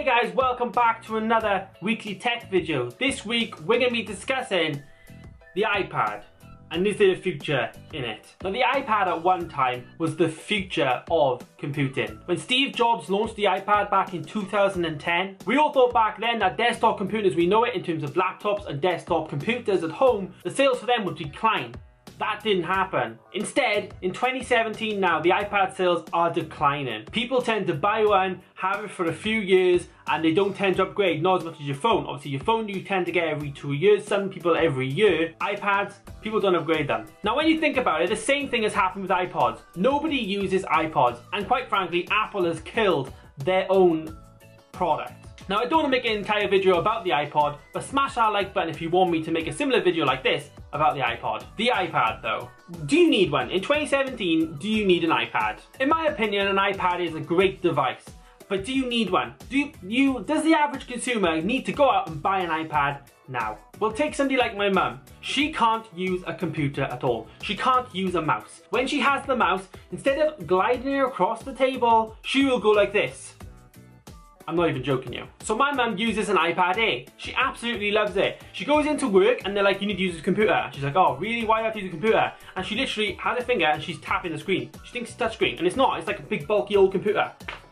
guys, welcome back to another weekly tech video. This week we're going to be discussing the iPad and is there a future in it? Now the iPad at one time was the future of computing. When Steve Jobs launched the iPad back in 2010, we all thought back then that desktop computers we know it in terms of laptops and desktop computers at home, the sales for them would decline. That didn't happen. Instead, in 2017 now, the iPad sales are declining. People tend to buy one, have it for a few years, and they don't tend to upgrade, not as much as your phone. Obviously, your phone you tend to get every 2 years, some people every year. iPads, people don't upgrade them. Now, when you think about it, the same thing has happened with iPods. Nobody uses iPods, and quite frankly, Apple has killed their own product. Now, I don't want to make an entire video about the iPod, but smash that like button if you want me to make a similar video like this about the iPod. The iPad though, do you need one? In 2017, do you need an iPad? In my opinion, an iPad is a great device, but do you need one? Does the average consumer need to go out and buy an iPad now? Well, take somebody like my mum. She can't use a computer at all. She can't use a mouse. When she has the mouse, instead of gliding it across the table, she will go like this. I'm not even joking you. So my mum uses an iPad Air. She absolutely loves it. She goes into work and they're like, you need to use a computer. She's like, oh really, why do I have to use a computer? And she literally has her finger and she's tapping the screen. She thinks it's a touch screen, and it's not, it's like a big bulky old computer.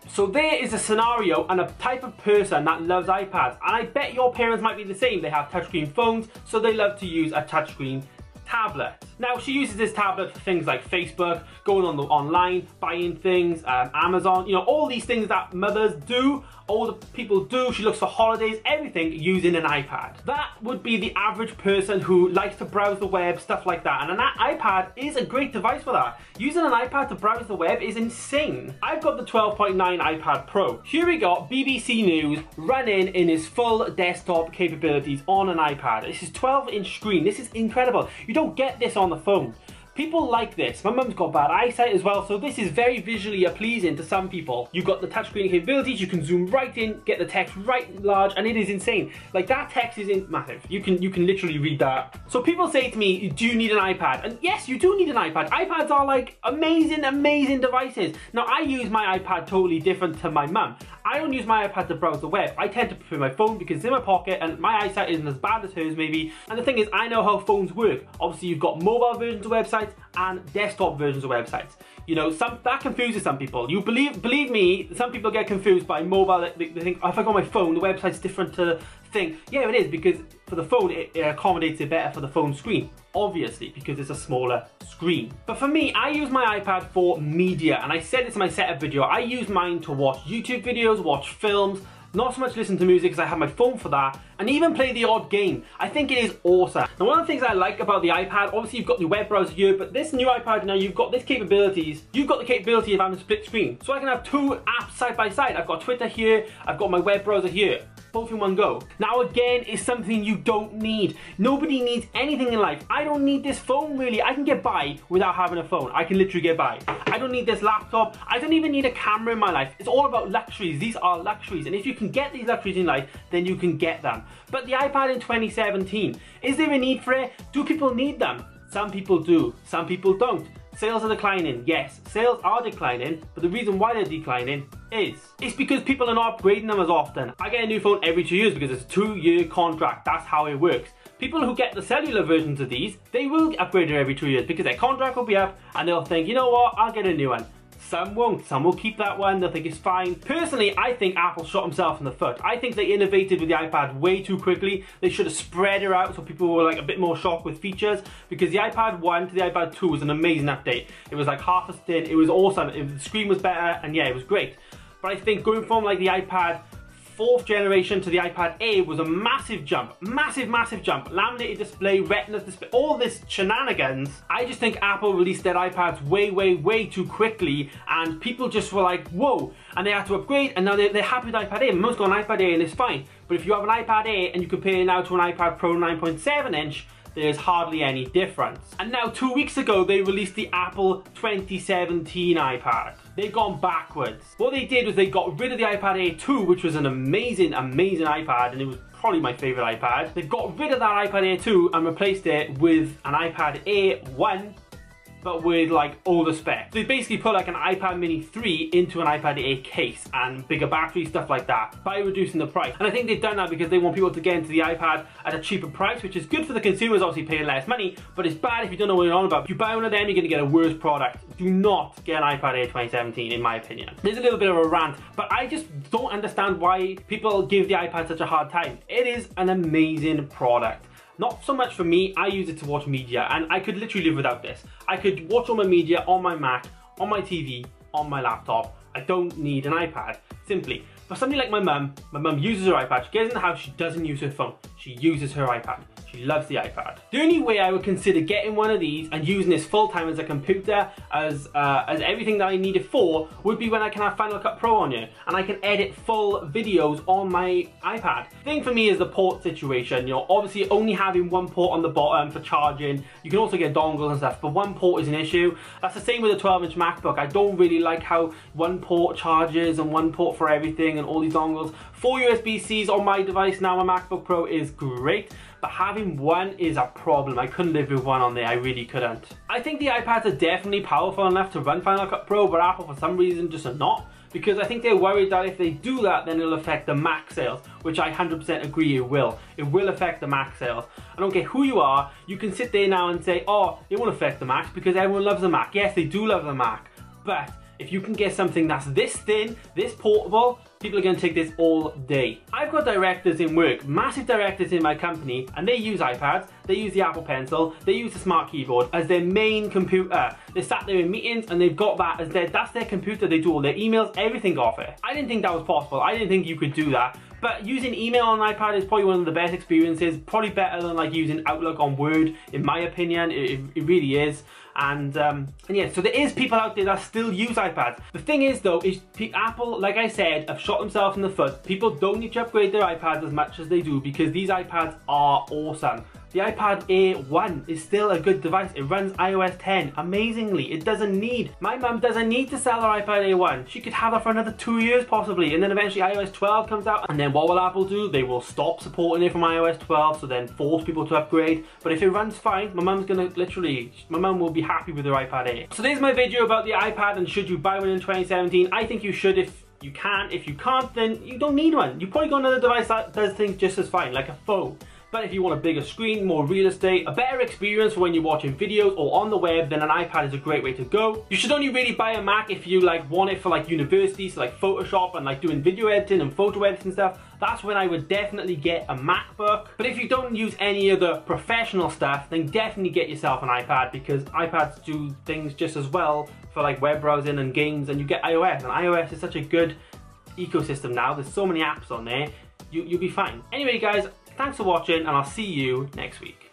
So there is a scenario and a type of person that loves iPads. And I bet your parents might be the same. They have touchscreen phones, so they love to use a touchscreen tablet. Now she uses this tablet for things like Facebook, going on the online, buying things, Amazon, you know, all these things that mothers do, older people do. She looks for holidays, everything using an iPad. That would be the average person who likes to browse the web, stuff like that. And an iPad is a great device for that. Using an iPad to browse the web is insane. I've got the 12.9 iPad Pro. Here we got BBC News running in its full desktop capabilities on an iPad. This is 12-inch screen. This is incredible. You don't get this on the phone. People like this. My mum's got bad eyesight as well, so this is very visually pleasing to some people. You've got the touchscreen capabilities, you can zoom right in, get the text right large, and it is insane. Like, that text is massive. You can literally read that. So people say to me, do you need an iPad? And yes, you do need an iPad. iPads are like amazing devices. Now, I use my iPad totally different to my mum. I don't use my iPad to browse the web. I tend to prefer my phone because it's in my pocket and my eyesight isn't as bad as hers maybe. And the thing is, I know how phones work. Obviously, you've got mobile versions of websites and desktop versions of websites. You know, that confuses some people. You believe me, some people get confused by mobile. They think, oh, if I go on my phone, the website's different to the thing. Yeah, it is, because for the phone, it accommodates it better for the phone screen. Obviously, because it's a smaller screen. But for me, I use my iPad for media, and I said this in my setup video, I use mine to watch YouTube videos, watch films, not so much listen to music because I have my phone for that, and even play the odd game. I think it is awesome. Now, one of the things I like about the iPad, obviously you've got the web browser here, but this new iPad now, you've got this capabilities. You've got the capability of having a split screen. So I can have two apps side by side. I've got Twitter here, I've got my web browser here. Both in one go. Now again, is something you don't need. Nobody needs anything in life. I don't need this phone really. I can get by without having a phone. I can literally get by. I don't need this laptop. I don't even need a camera in my life. It's all about luxuries. These are luxuries. And if you can get these luxuries in life, then you can get them. But the iPad in 2017, is there a need for it? Do people need them? Some people do, some people don't. Sales are declining, yes, sales are declining, but the reason why they're declining is it's because people are not upgrading them as often. I get a new phone every 2 years because it's a 2-year contract, that's how it works. People who get the cellular versions of these, they will upgrade it every 2 years because their contract will be up and they'll think, you know what, I'll get a new one. Some won't, some will keep that one, they'll think it's fine. Personally, I think Apple shot himself in the foot. I think they innovated with the iPad way too quickly. They should have spread it out so people were like a bit more shocked with features, because the iPad 1 to the iPad 2 was an amazing update. It was like half as thin, it was awesome, the screen was better, and yeah, it was great. But I think going from like the iPad 4th generation to the iPad Air was a massive jump, massive jump. Laminated display, retina display, all this shenanigans. I just think Apple released their iPads way too quickly, and people just were like, whoa, and they had to upgrade, and now they're happy with iPad Air. Most got an iPad Air and it's fine. But if you have an iPad Air and you compare it now to an iPad Pro 9.7 inch, there's hardly any difference. And now 2 weeks ago, they released the Apple 2017 iPad. They've gone backwards. What they did was they got rid of the iPad Air 2, which was an amazing iPad, and it was probably my favorite iPad. They've got rid of that iPad Air 2 and replaced it with an iPad Air 1 but with like older specs. They basically put like an iPad mini 3 into an iPad Air case and bigger battery, stuff like that, by reducing the price. And I think they've done that because they want people to get into the iPad at a cheaper price, which is good for the consumers, obviously paying less money, but it's bad if you don't know what you're on about. If you buy one of them, you're going to get a worse product. Do not get an iPad Air 2017, in my opinion. There's a little bit of a rant, but I just don't understand why people give the iPad such a hard time. It is an amazing product. Not so much for me, I use it to watch media, and I could literally live without this. I could watch all my media on my Mac, on my TV, on my laptop. I don't need an iPad, simply. For somebody like my mum uses her iPad. She gets in the house, she doesn't use her phone. She uses her iPad. She loves the iPad. The only way I would consider getting one of these and using this full time as a computer, as everything that I need it for, would be when I can have Final Cut Pro on here and I can edit full videos on my iPad. The thing for me is the port situation. You know, obviously only having one port on the bottom for charging. You can also get dongles and stuff, but one port is an issue. That's the same with a 12-inch MacBook. I don't really like how one port charges and one port for everything and all these dongles. 4 USB-Cs on my device now, my MacBook Pro, is great. But having one is a problem. I couldn't live with one on there, I really couldn't. I think the iPads are definitely powerful enough to run Final Cut Pro, but Apple for some reason just are not. Because I think they're worried that if they do that, then it'll affect the Mac sales, which I 100% agree it will. It will affect the Mac sales. I don't care who you are, you can sit there now and say, oh, it won't affect the Macs because everyone loves the Mac. Yes, they do love the Mac, but if you can get something that's this thin, this portable, people are going to take this all day. I've got directors in work, massive directors in my company, and they use iPads, they use the Apple Pencil, they use the Smart Keyboard as their main computer. They sat there in meetings and they've got that as that's their computer. They do all their emails, everything off it. I didn't think that was possible. I didn't think you could do that. But using email on an iPad is probably one of the best experiences, probably better than like using Outlook on Word, in my opinion. It really is. And yeah, so there is people out there that still use iPads. The thing is though, is Apple, like I said, have shot themselves in the foot. People don't need to upgrade their iPads as much as they do because these iPads are awesome. The iPad Air 1 is still a good device. It runs iOS 10 amazingly. It doesn't need, my mum doesn't need to sell her iPad Air 1. She could have that for another 2 years possibly, and then eventually iOS 12 comes out, and then what will Apple do? They will stop supporting it from iOS 12, so then force people to upgrade. But if it runs fine, my mum's gonna my mum will be happy with her iPad Air. So there's my video about the iPad and should you buy one in 2017. I think you should if you can. If you can't, then you don't need one. You probably got another device that does things just as fine, like a phone. But if you want a bigger screen, more real estate, a better experience for when you're watching videos or on the web, then an iPad is a great way to go. You should only really buy a Mac if you like want it for like university, so like Photoshop and like doing video editing and photo editing stuff. That's when I would definitely get a MacBook. But if you don't use any other professional stuff, then definitely get yourself an iPad because iPads do things just as well for like web browsing and games, and you get iOS, and iOS is such a good ecosystem now. There's so many apps on there, you'll be fine. Anyway guys, thanks for watching and I'll see you next week.